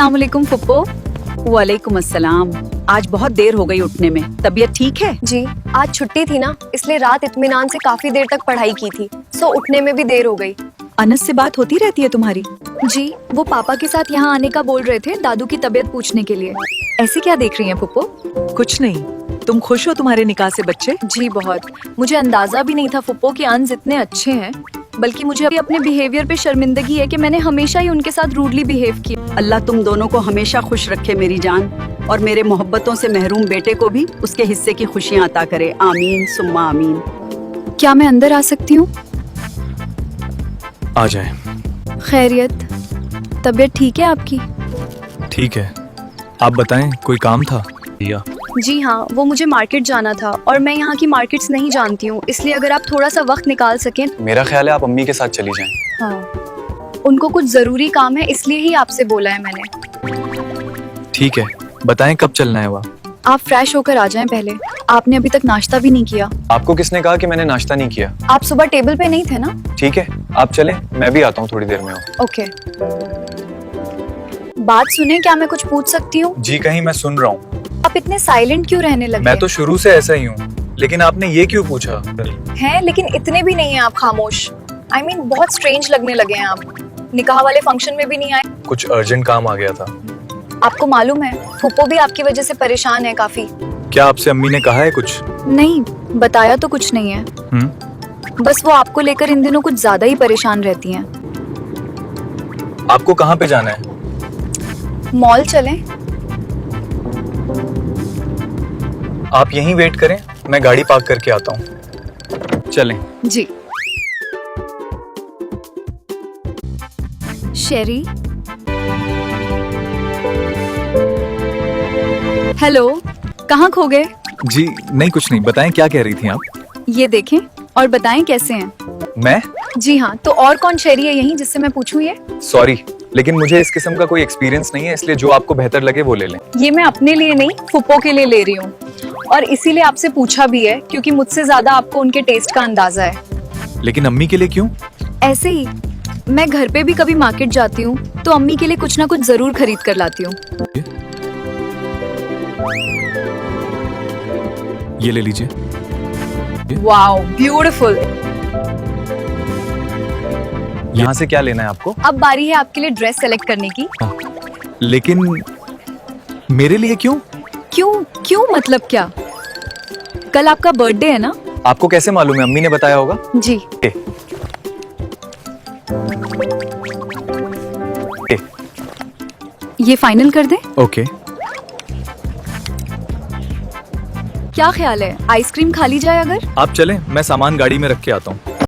अस्सलाम वालेकुम फुप्पो। वालेकुम अस्सलाम। आज बहुत देर हो गई उठने में, तबीयत ठीक है? जी, आज छुट्टी थी ना, इसलिए रात इत्मीनान से काफी देर तक पढ़ाई की थी, सो उठने में भी देर हो गई। अनस से बात होती रहती है तुम्हारी? जी, वो पापा के साथ यहाँ आने का बोल रहे थे दादू की तबीयत पूछने के लिए। ऐसे क्या देख रही हैं फुप्पो? कुछ नहीं। तुम खुश हो तुम्हारे निकाह से बच्चे? जी बहुत। मुझे अंदाजा भी नहीं था फुप्पो कि अंज इतने अच्छे हैं, बल्कि मुझे अभी अपने बिहेवियर पे शर्मिंदगी है कि मैंने हमेशा ही उनके साथ रूडली बिहेव किया। अल्लाह तुम दोनों को हमेशा खुश रखे मेरी जान, और मेरे मोहब्बतों से महरूम बेटे को भी उसके हिस्से की खुशियाँ अता करे। आमीन सुम्मा आमीन। क्या मैं अंदर आ सकती हूँ? आ जाए। खैरियत, तबीयत ठीक है आपकी? ठीक है, आप बताएं, कोई काम था? या जी हाँ, वो मुझे मार्केट जाना था और मैं यहाँ की मार्केट्स नहीं जानती हूँ, इसलिए अगर आप थोड़ा सा वक्त निकाल सकें। मेरा ख्याल है आप अम्मी के साथ चली जाएं। हाँ, उनको कुछ जरूरी काम है, इसलिए ही आपसे बोला है मैंने। ठीक है, बताएं कब चलना है वहाँ? आप फ्रेश होकर आ जाएं पहले। आपने अभी तक नाश्ता भी नहीं किया। आपको किसने कहा कि मैंने नाश्ता नहीं किया? आप सुबह टेबल पे नहीं थे ना? ठीक है, आप चलें, मैं भी आता हूँ थोड़ी देर में। ओके। बात सुने, क्या मैं कुछ पूछ सकती हूँ? जी कहीं, मैं सुन रहा हूँ। आप इतने साइलेंट क्यों रहने लगे? मैं तो शुरू से ऐसा ही हूँ, लेकिन आपने ये क्यों पूछा? हैं, लेकिन इतने भी नहीं हैं आप खामोश। I mean, बहुत स्ट्रेंज लगने लगे हैं आप। निकाह वाले फंक्शन में भी नहीं आए। कुछ अर्जेंट काम आ गया था। आपको मालूम है, फुप्पो भी आपकी वजह से परेशान है काफी। क्या आपसे अम्मी ने कहा है कुछ? नहीं, बताया तो कुछ नहीं है। बस वो आपको लेकर इन दिनों कुछ ज्यादा ही परेशान रहती हैं। आपको कहाँ पे जाना है? मॉल चलें? आप यहीं वेट करें, मैं गाड़ी पार्क करके आता हूँ। चलें। जी। शेरी, हेलो, कहाँ खो गए? जी नहीं, कुछ नहीं, बताएं क्या कह रही थी आप? ये देखें और बताएं कैसे हैं। मैं? जी हाँ, तो और कौन शेरी है यहीं जिससे मैं पूछूं ये? सॉरी, लेकिन मुझे इस किस्म का कोई एक्सपीरियंस नहीं है, इसलिए जो आपको बेहतर लगे वो ले लें। ये मैं अपने लिए नहीं, फुप्पो के लिए ले रही हूँ, और इसीलिए आपसे पूछा भी है क्योंकि मुझसे ज्यादा आपको उनके टेस्ट का अंदाजा है। लेकिन अम्मी के लिए क्यों? ऐसे ही, मैं घर पे भी कभी मार्केट जाती हूँ तो अम्मी के लिए कुछ ना कुछ जरूर खरीद कर लाती हूँ। ये ले लीजिए। Wow, beautiful. यहाँ से क्या लेना है आपको? अब बारी है आपके लिए ड्रेस सेलेक्ट करने की। लेकिन मेरे लिए क्यों? क्यों क्यों मतलब क्या? कल आपका बर्थडे है ना? आपको कैसे मालूम है? अम्मी ने बताया होगा। जी। ये फाइनल कर दें? ओके। क्या ख्याल है, आइसक्रीम खा ली जाए अगर? आप चलें, मैं सामान गाड़ी में रख के आता हूँ।